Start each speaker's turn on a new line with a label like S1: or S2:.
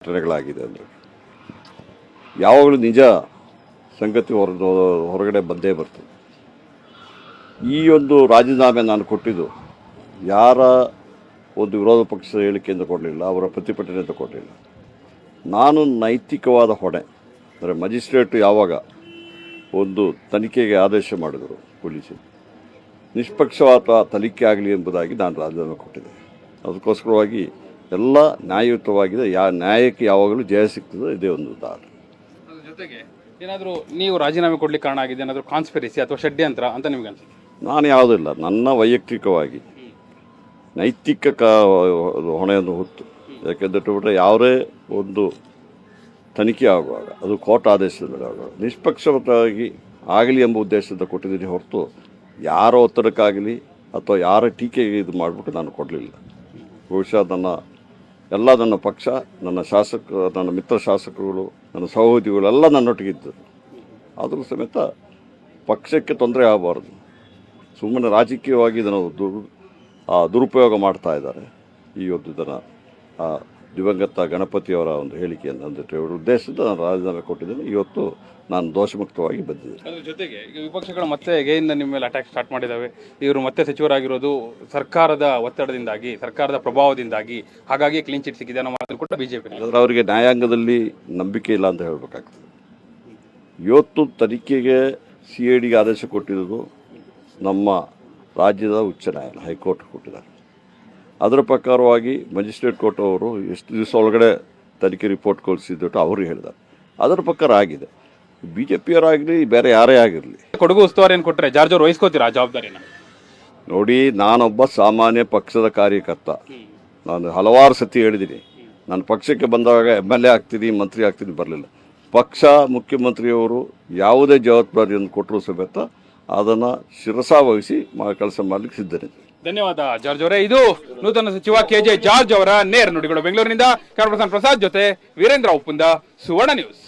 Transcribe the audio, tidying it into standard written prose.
S1: ಘಟನೆಗಳಾಗಿದೆ ಅಂದರೆ ಯಾವಾಗಲೂ ನಿಜ ಸಂಗತಿ ಹೊರಗಡೆ ಬಂದೇ ಬರ್ತದೆ. ಈ ಒಂದು ರಾಜೀನಾಮೆ ನಾನು ಕೊಟ್ಟಿದ್ದು ಯಾರ ಒಂದು ವಿರೋಧ ಪಕ್ಷದ ಹೇಳಿಕೆಯಿಂದ ಕೊಡಲಿಲ್ಲ, ಅವರ ಪ್ರತಿಭಟನೆಯಿಂದ ಕೊಡಲಿಲ್ಲ. ನಾನು ನೈತಿಕವಾದ ಹೊಣೆ ಅಂದರೆ ಮಜಿಸ್ಟ್ರೇಟ್ ಯಾವಾಗ ಒಂದು ತನಿಖೆಗೆ ಆದೇಶ ಮಾಡಿದರು ಪೊಲೀಸರು, ನಿಷ್ಪಕ್ಷಪಾತ ತನಿಖೆ ಆಗಲಿ ಎಂಬುದಾಗಿ ನಾನು ರಾಜೀನಾಮೆ ಕೊಟ್ಟಿದ್ದೆ. ಅದಕ್ಕೋಸ್ಕರವಾಗಿ ಎಲ್ಲ ನ್ಯಾಯಯುತವಾಗಿದೆ. ನ್ಯಾಯಕ್ಕೆ ಯಾವಾಗಲೂ ಜಯ ಸಿಗ್ತದೆ. ಇದೇ ಒಂದು ಉದಾಹರಣೆ.
S2: ಜೊತೆಗೆ ಏನಾದರೂ ನೀವು ರಾಜೀನಾಮೆ ಕೊಡ್ಲಿಕ್ಕೆ ಕಾರಣ ಆಗಿದೆ ಏನಾದರೂ ಕಾನ್ಸ್ಪಿರಸಿ ಅಥವಾ ಷಡ್ಯಂತ್ರ ಅಂತ ನಿಮ್ಗೆ ಅನ್ಸುತ್ತೆ?
S1: ನಾನು ಯಾವುದಿಲ್ಲ, ನನ್ನ ವೈಯಕ್ತಿಕವಾಗಿ ನೈತಿಕ ಹೊಣೆಯನ್ನು ಹೊತ್ತು. ಯಾಕೆಂದರೆ ಯಾವುದೇ ಒಂದು ತನಿಖೆ ಆಗುವಾಗ ಅದು ಕೋರ್ಟ್ ಆದೇಶದ ಮೇಲೆ ಆಗುವಾಗ ನಿಷ್ಪಕ್ಷಪಾತವಾಗಿ ಆಗಲಿ ಎಂಬ ಉದ್ದೇಶದಿಂದ ಕೊಟ್ಟಿದ್ದೀನಿ ಹೊರತು ಯಾರ ಒತ್ತಡಕ್ಕಾಗಲಿ ಅಥವಾ ಯಾರ ಟೀಕೆಗೆ ಇದು ಮಾಡಿಬಿಟ್ಟು ನಾನು ಕೊಡಲಿಲ್ಲ. ಬಹುಶಃ ನನ್ನ ಪಕ್ಷ, ನನ್ನ ಮಿತ್ರ ಶಾಸಕರುಗಳು, ನನ್ನ ಸಹೋದ್ಯೋಗಿಗಳೆಲ್ಲ ನನ್ನೊಟ್ಟಿಗಿದ್ದರು. ಆದರೂ ಸಮೇತ ಪಕ್ಷಕ್ಕೆ ತೊಂದರೆ ಆಗಬಾರ್ದು, ಸುಮ್ಮನೆ ರಾಜಕೀಯವಾಗಿ ಇದನ್ನು ದುರುಪಯೋಗ ಮಾಡ್ತಾ ಇದ್ದಾರೆ. ಈ ಒಂದು ದಿವಂಗತ ಗಣಪತಿಯವರ ಒಂದು ಹೇಳಿಕೆಯನ್ನು ಅಂದರೆ ಉದ್ದೇಶದಿಂದ ನಾನು ರಾಜೀನಾಮೆ ಕೊಟ್ಟಿದ್ದೇನೆ. ಇವತ್ತು ನಾನು ದೋಷಮುಕ್ತವಾಗಿ ಬಂದಿದ್ದೇನೆ.
S2: ಅದ್ರ ಜೊತೆಗೆ ಈಗ ವಿಪಕ್ಷಗಳು ಮತ್ತೆ ಹೇಯಿಂದ ನಿಮ್ಮ ಮೇಲೆ ಅಟ್ಯಾಕ್ ಸ್ಟಾರ್ಟ್ ಮಾಡಿದ್ದಾವೆ. ಇವರು ಮತ್ತೆ ಸಚಿವರಾಗಿರೋದು ಸರ್ಕಾರದ ಒತ್ತಡದಿಂದಾಗಿ, ಸರ್ಕಾರದ ಪ್ರಭಾವದಿಂದಾಗಿ, ಹಾಗಾಗಿ ಕ್ಲೀನ್ ಚಿಟ್ ಸಿಕ್ಕಿದೆ ಅನ್ನೋ ಮಾತು ಕೂಡ ಬಿಜೆಪಿ.
S1: ಅವರಿಗೆ ನ್ಯಾಯಾಂಗದಲ್ಲಿ ನಂಬಿಕೆ ಇಲ್ಲ ಅಂತ ಹೇಳಬೇಕಾಗ್ತದೆ. ಇವತ್ತು ತನಿಖೆಗೆ CIDಗೆ ಆದೇಶ ಕೊಟ್ಟಿದ್ದು ನಮ್ಮ ರಾಜ್ಯದ ಉಚ್ಚ ನ್ಯಾಯಾಲಯ, ಹೈಕೋರ್ಟ್ ಕೊಟ್ಟಿದ್ದಾರೆ. ಅದರ ಪ್ರಕಾರವಾಗಿ ಮ್ಯಾಜಿಸ್ಟ್ರೇಟ್ ಕೋರ್ಟ್ ಅವರು ಎಷ್ಟು ದಿವಸ ಒಳಗಡೆ ತನಿಖೆ ರಿಪೋರ್ಟ್ ಕಳಿಸಿದ್ದು ಅವರು ಹೇಳಿದ್ದಾರೆ. ಅದರ ಪ್ರಕಾರ ಆಗಿದೆ. BJPಯವರಾಗಲಿ ಬೇರೆ ಯಾರೇ ಆಗಿರಲಿ,
S2: ಕೊಡಗು ಉಸ್ತುವಾರಿಯನ್ನು ಕೊಟ್ಟರೆ ಜಾರ್ಜ್ ಅವರು ವಹಿಸ್ಕೋತೀರಾ ಆ ಜವಾಬ್ದಾರಿನ?
S1: ನೋಡಿ, ನಾನೊಬ್ಬ ಸಾಮಾನ್ಯ ಪಕ್ಷದ ಕಾರ್ಯಕರ್ತ. ನಾನು ಹಲವಾರು ಸತಿ ಹೇಳಿದ್ದೀನಿ, ನಾನು ಪಕ್ಷಕ್ಕೆ ಬಂದಾಗ MLA ಆಗ್ತೀನಿ, ಮಂತ್ರಿ ಆಗ್ತೀನಿ ಬರಲಿಲ್ಲ. ಪಕ್ಷ, ಮುಖ್ಯಮಂತ್ರಿಯವರು ಯಾವುದೇ ಜವಾಬ್ದಾರಿಯನ್ನು ಕೊಟ್ಟರೂ ಸಮೇತ ಅದನ್ನು ಶಿರಸಾವಹಿಸಿ ಕೆಲಸ ಮಾಡಲಿಕ್ಕೆ ಸಿದ್ಧನಿದೆ.
S2: ಧನ್ಯವಾದ ಜಾರ್ಜ್ ಅವರೇ. ಇದು ನೂತನ ಸಚಿವ KJ ಜಾರ್ಜ್ ಅವರ ನೇರ ನುಡಿಗಳು. ಬೆಂಗಳೂರಿನಿಂದ ಕ್ಯಾಮರಾ ಪರ್ಸನ್ ಪ್ರಸಾದ್ ಜೊತೆ ವೀರೇಂದ್ರ ಉಪ್ಪುಂದ, ಸುವರ್ಣ ನ್ಯೂಸ್.